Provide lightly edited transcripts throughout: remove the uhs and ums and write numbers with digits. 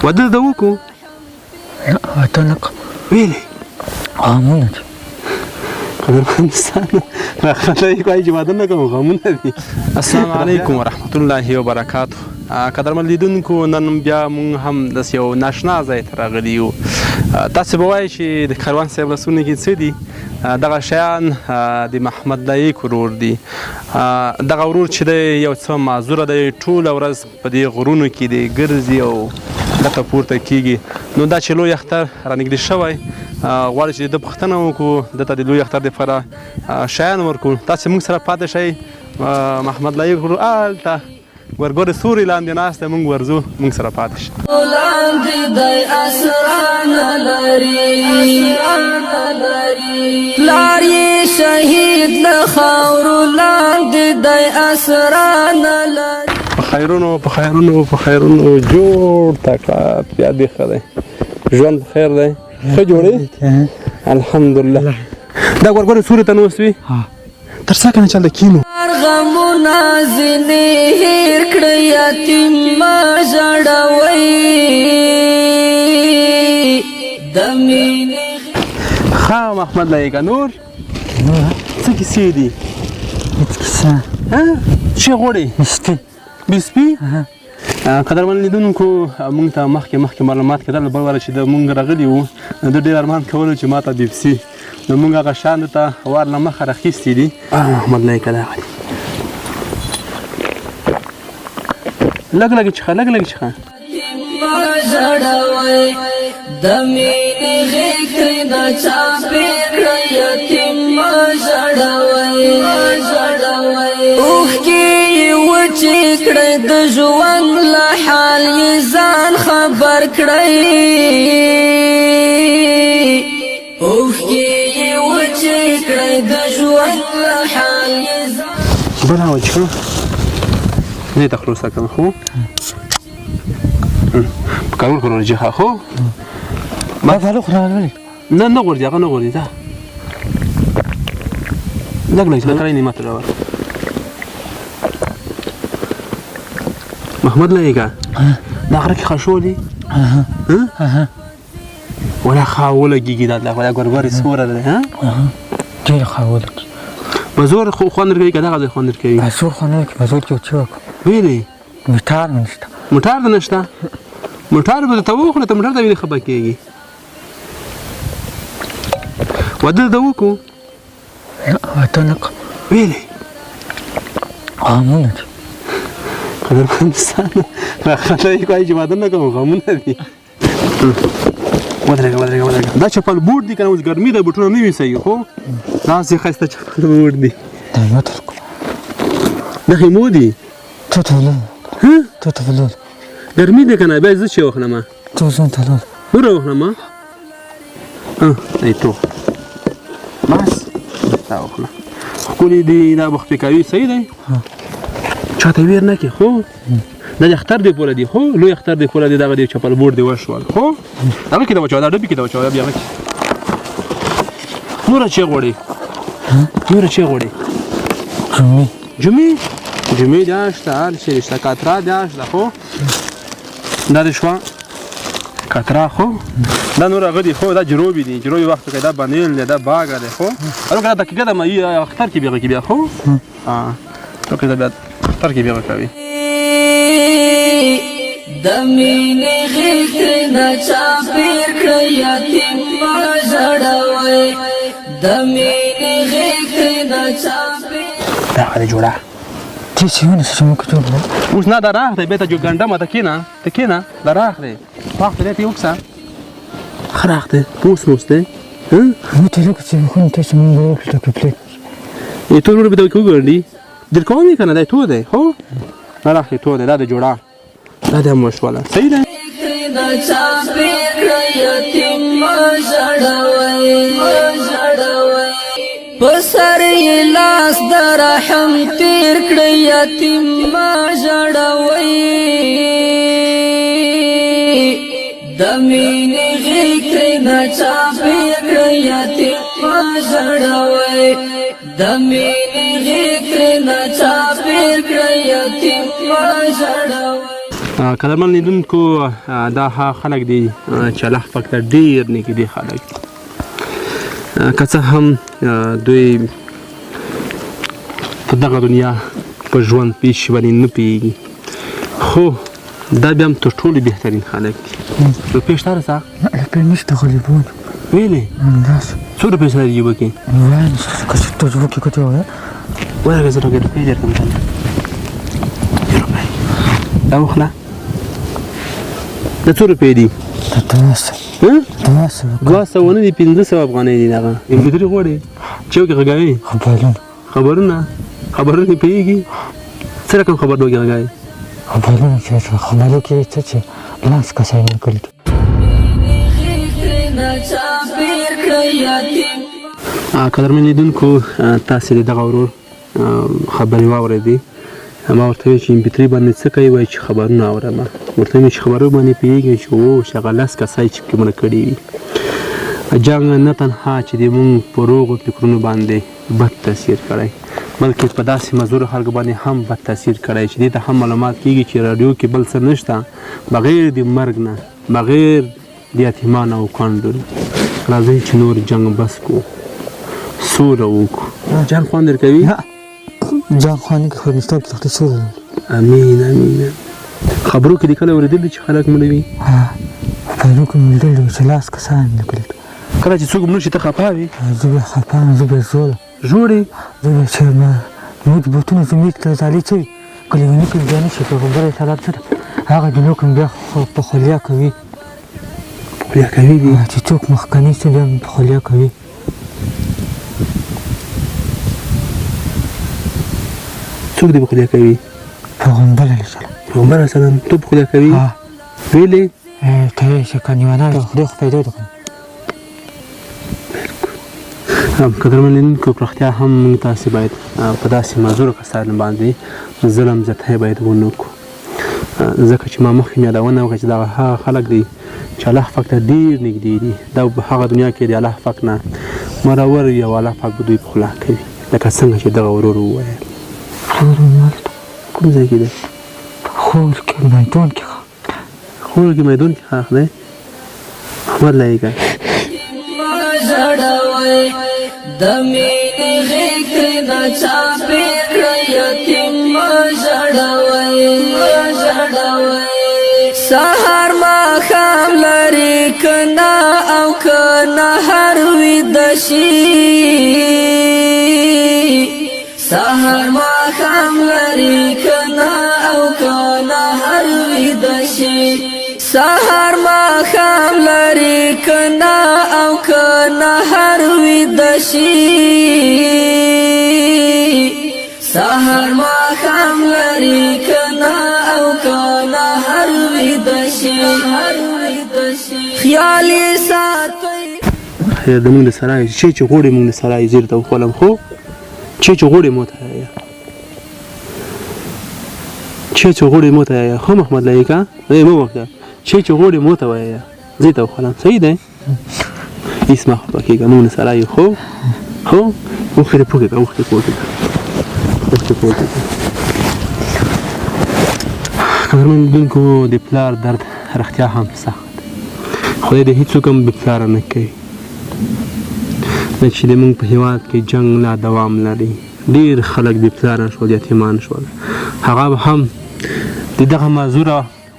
واده د وکړو نه واده نه کوم ویلې غمونه دي قدرمنستانه خدای کوي چې واده نه کوم غمونه دي. السلام علیکم ورحمت الله وبرکاته. قدرمن لیدونکو نن بیا موږ هم داسې یو ناشنا ځای ته راغلي یو. تاسو به وایئ چې د کاروان صاحب لاسونه کې څه دي؟ دغه شیان د محمد لایق ورور دي. دغه ورور چې دی یو څه معذوره دی، ټوله ورځ په دې غرونو کې دی ګرځي او ګټه پورته کېږي. نو دا چې لوی اختر رانږدې شوی غواړي چې د پوښتنه وکړو دته د لوی اختر دپاره شیان ورکړو. تاسې موږ سره پاتې شئ. محمد لایق ورور هلته ورګورې سوري لاندې ناست دی، موږ ورځو، موږ سره پاتې شئ. لاندې دی اسرانه لري پلار یې شهید له خاورو لاندې دی اسرانه لري. په خیرونو په خیرونو په خیرونو جوړ تکړه بیا دې ښه دی، ژوند خیر دی، ښه جوړې الحمدلله. دا ورګورې سوري ته نوست وي تر څه کنه چل د کینو غمونه ځینې هېر کړه یتیم مه ژړوئ د مینې ښه محمد لایقه نور څه کیسې دي؟ هېڅ کیسه څه غواړې؟ مستي بسپي. قدرمن لیدونکو موږ ته مخکې معلومات کېدل بل واره چې د موږ راغلي وو د ډېر ارمان کولو چې ما ته بسپي، نو موږ هغه شیان ته وار له مخه راخیستي دي. محمد لایقه راغلي لږ لږ څښه لږ لږ څښه مه ژړوئ د مینې غېږ ترېنه چاپېر کړه یتیم مه ژړوئ اوښکې یې وچې کړئ د ژوند له حال یې ځان خبر کړئ اوښکې یې وچې کړئ د ژوند له حال یې ځان بله وچښه دې ته خلاصه کړم خو په کارول کړو جهه خو ما فعلو خرالولي نه غورځي هغه نه غورځي دا لږ لږ کړی نه ماته راوړ محمد لایقه دا غره کې خشو دي ولا خاوله کېږي دا ولا ګورګورې سوره ده ډېر خاوله بزور خو خوند درکوي که دغه ځای خوند درکوي؟ بزور خوند نه کوي، بزور کې څه وکړو؟ ویلې موټر نشته. موټر دې نشته؟ موټر به درته وخورې ته موټر ته ولې خفه کېږي؟ واده دې وکړو؟ نه واده نه کوم ویلې غمونه دي قدرمنستانه خدای کوي چې واده نه کوم غمونه دي. ودرېږه دا چپل بوټ دي که نه اوس ګرمي ده بوټونه نه وي صحیح خو داسې ښایسته چپل بوټ دي دا یې ماته ورکړه دا خیمو دي تو ته ولاړ تو ته ولاړ ګرمي ده که نه بیا زه چې واخلمه تو ځان ته ولاړ نور واخلمه ای تو بس دا واخله ښکلي دي دا بخپې صحیح دی چاته ویر نه کې خو دا د اختر دی پوره دي خو لوی اختر دی پوره دي دغه دی چپل بوټ دی وشول خو هغه کې د واچوه دا ډبې کې د واچوه بیا هغه کې نوره چې غواړې نوره چې غواړې جمعې دې شته هر شی شته کاترا دې شته خو دا دې شوه کاترا خو دا نور هغه دي خو دا جروبي دي جروبي وخت کې دا بانیل دی دا باګه دی خو هغه دقیقه ده اختر کې بیا خو دا بیا اختر کې بیا کوي د مینې غېږ ترېنه چاپېر کړه یتیم مه ژړوئ د مینې غېږ ترېنه چاپېر دا هغه جوړه دې چې ونیسه چې موږ جوړ کړو اوس نه دا راغ دی بیا ته ګنډمه ته کېنه دا راغ دی وخت دی ته یې وکړه ښه راغ دی پوس دی موږ ته لکه چې خونې ته چې موږ وکړو ته پلیک تو ورور به ته وګورې در کوم یې که نه دی تو دی هو نه راخلي تو دی دا د جوړه دا د هم وشوله صحیح دی ترېنه چاپېر کړه یتیم مه ژړوئ په سر یې لاس د رحم تېر کړه یتیم مه ژړوئ د مینې غېږ ترېنه چاپېر کړه یتیم مه ژړوئ د مینې غېږ ترېنه چاپېر کړه یتیم مه ژړوئ قدرمن لیدونکو دا هغه خلک دي چې الله پاک ته ډېر نږدې خلک دي که څه هم دوی په دغه دنیا په ژوند پیښ باندې نه پوهېږي خو دا بیا هم تر ټولو بهترین خلک دي روپۍ شته رسه روپۍ نشته خو لیبون ویلې څو روپۍ سره جیبه کې وایم که څه تو جیبه کې کتې وایه ورکړه زه راکړې روپۍ درکړم تاله روپۍ دا وخله دا څو روپۍ دي دوه سوه نه دي 500 افغانۍ دي دغه کمپیوټر غواړې چوکې غږوي خبرونه پوهېږي څه رقم خبر وکړې غږوي خبرونه کې څه چې لاس کسای نه کړي قدرمن لیدونکو تاسې د دغه ورور خبرې واورېدې ما ورته ویل چې کمپیوټري باندې څه کوي وایي چې خبرونه اورم ورته ویل چې خبرو باندې پوهېږي چې چې هغه لس کسای چې پکې مړه کړي وي جنګ نه تنها چې د مونږ په روغو فکرونو باندې بد تاثیر کړی بلکې په داسې مزدور خلکو باندې هم بد تاثیر کړی چې دې ته هم معلومات کېږي چې راډیو کې بل څه نشته بغیر د مرګ نه بغیر د یتیمانو او کونډو راځئ چې نور جنګ بس کړو سوله وکړو جان خوند درکوي جان خوند کې خو نشته کې تخته سوله امین خبرو کې لیکلی اورېدلي چې خلک مړه وي خبرو کې مې لیدلي چې لاس کسان لیکلي کله چې څوک مړه شي ته خفه وي زه به خفه یم زه به ژوړې زه به چې زموږ بوټونه زموږ ته زالي څه وي کله مې نکل بیا نه شي په خبره سلام څه ده هغه د نوکم بیا په خولیا کوي چې څوک مخکني څه بیا په خولیا کوي څوک دې په خولیا کوي پیغمبر علیه السلام ته په خولیا کوي ویلې ته یې چې کنیوانه خدای خو پیدا وکړم قدرمن لیدونکو په رښتیا هم موږ تاسې باید په داسې معذورو کسانو باندې ظلم زیاتی باید ونه کړو ځکه چې ما مخکې مې یادونه وکړه چې دغه هغه خلک دی چې الله پاک ته ډېر نږدې دي دا په هغه دنیا کې د الله پاک نه مرور وي او الله پاک به دوی په خوله کوي لکه څنګه چې دغه ورور وویل کوم ځای کې دی خور کې میدان کې ښاخ دی احمد لایقه د مینې غېږ نه چاپېر کړه یتیم مه ژړوئ سهار ماښام لرې که نه او که نهر ویده شي سهار ماښام لرې که نه او که نهر ویده شي سهار ماښام لرې که نه او که نهر ویده شي سهار ماښام لرې که نه او که نهر ویده شي خیال یې ساتئ خیر د موږ د سرای چې غوړې موږ د سرای زیر ته وخولم خو چې غوړې مو ته وایه خو محمد لایقه مه وکړه چې غوړې مو ته وایه زه ته وخولم صحیح دی هېڅ مه خفه کېږه موږ د سرای خو اوښکې دې پوکې کړه قدرمن لیدونکو د پلار درد رښتیا هم سخت خدای دې هېڅوک هم بې پلاره نه کوي چې د موږ په هېواد کې جنګ لا دوام لري ډېر خلک بې پلاره شول یتیمان شول هغه به هم د دغه معذوره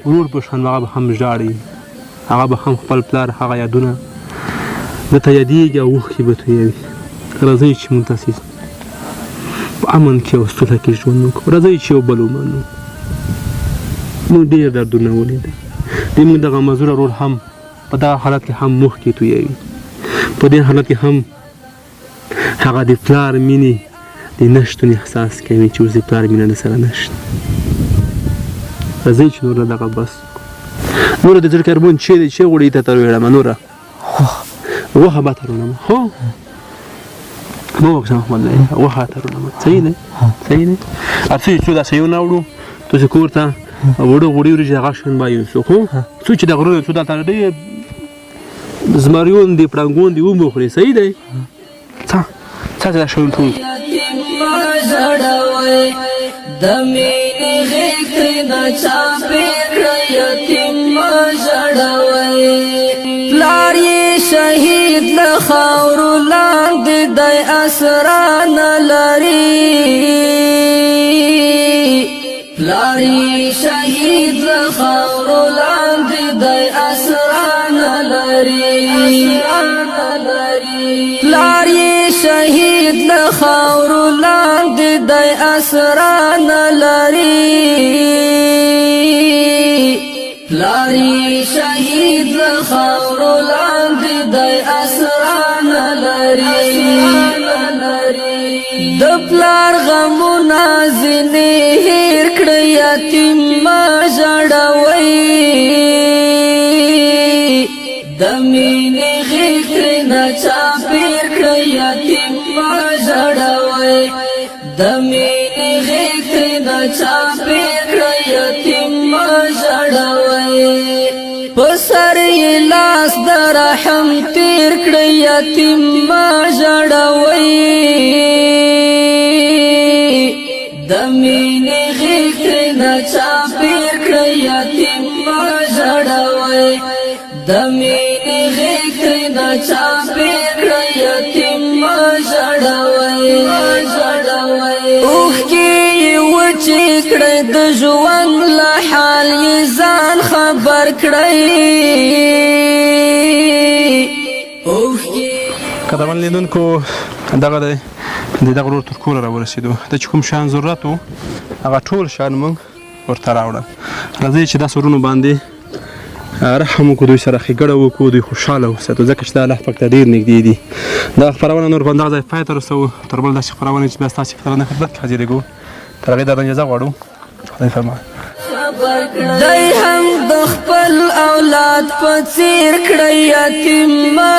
ورور په شان هغه به هم ژاړي هغه به هم خپل پلار هغه یادونه درته یادېږي او اوښکې به تویوي راځئ چې موږ تاسې په امن کې او سوله کې ژوند وکړو راځئ چې یو بل ومنو موږ ډېر دردونه ولیدل د موږ دغه معذوره ورور هم په دغه حالت کې هم اوښکې تویوي په دې حالت کې هم هغه د پلار مینې د نشتون احساس کوي چې اوس د پلار مینه درسره نشته راځئ چې نوره دغه بس نوره د زړه کربون چې دی چې غوړې ته تر ویړمه نوره غوښه به ترونمه هو مه وکړه محمد لایقه غوښه ترونمه صحیح دی هر څه چې څو داسې یو ناوړو تاسې کور ته وړو غوړي وریجې هغه شان به یوسو خو څو چې د غرونو څو دلته ډېر زمریون دي پړانګون دي ومخوري صحیح دی څه دا شول ټول یتیم مه ژړوئ د مینې مینې غېږ ترېنه چاپېر کړه یتیم مه ژړوئ پلار یې شهید له خاورو لاندې دی اسرا نه لري پلار یې شهید له خاورو لاندې دی اسرا نه لري پلار یې شهید له خاورو لاندې دی اسرا نه لري پلار یې شهید له خاورو لاندې دی اسرا نه لري د پلار غمونه ځینې هېر کړه یتیم مه ژړوئ د مینې غېږ ترېنه چاپېر کړه یتیم مه ژړوئ د مینې غېږ ترېنه چاپېر کړه یتیم مه ژړوئ په سر یې لاس د رحم تېر کړه یتیم مه ژړوئ د مینې غېږ ترېنه چاپېر کړه یتیم مه ژړوئ د مینې غېږ ترېنه چاپېر کړه یتیم مه ژړوئ اوښکې یې وچې کړئ د ژوند له حال یې ځان خبر کړئ قدرمن لیدونکو دغه دی د دغه ورور تر کوره راورسېدو د چې کوم شیان ضرورت و هغه ټول شیان موږ ورته راوړل راځئ چې داسې ورونو باندې رحم وکړو دوی سره ښېګړه وکړو دوی خوشحاله وساتو ځکه چې دا الله پاک ته ډېر نږدې دي دغه خپرونه نور په همدغه ځای پای ته رسوو تر بل داسې خپرونې چې بیا ستاسې په درنه خدمت کې حاضرېږو تر هغې درنه اجازه غواړو خدای فرمان دی هم د خپل اولاد په څېر کړه یتیم مه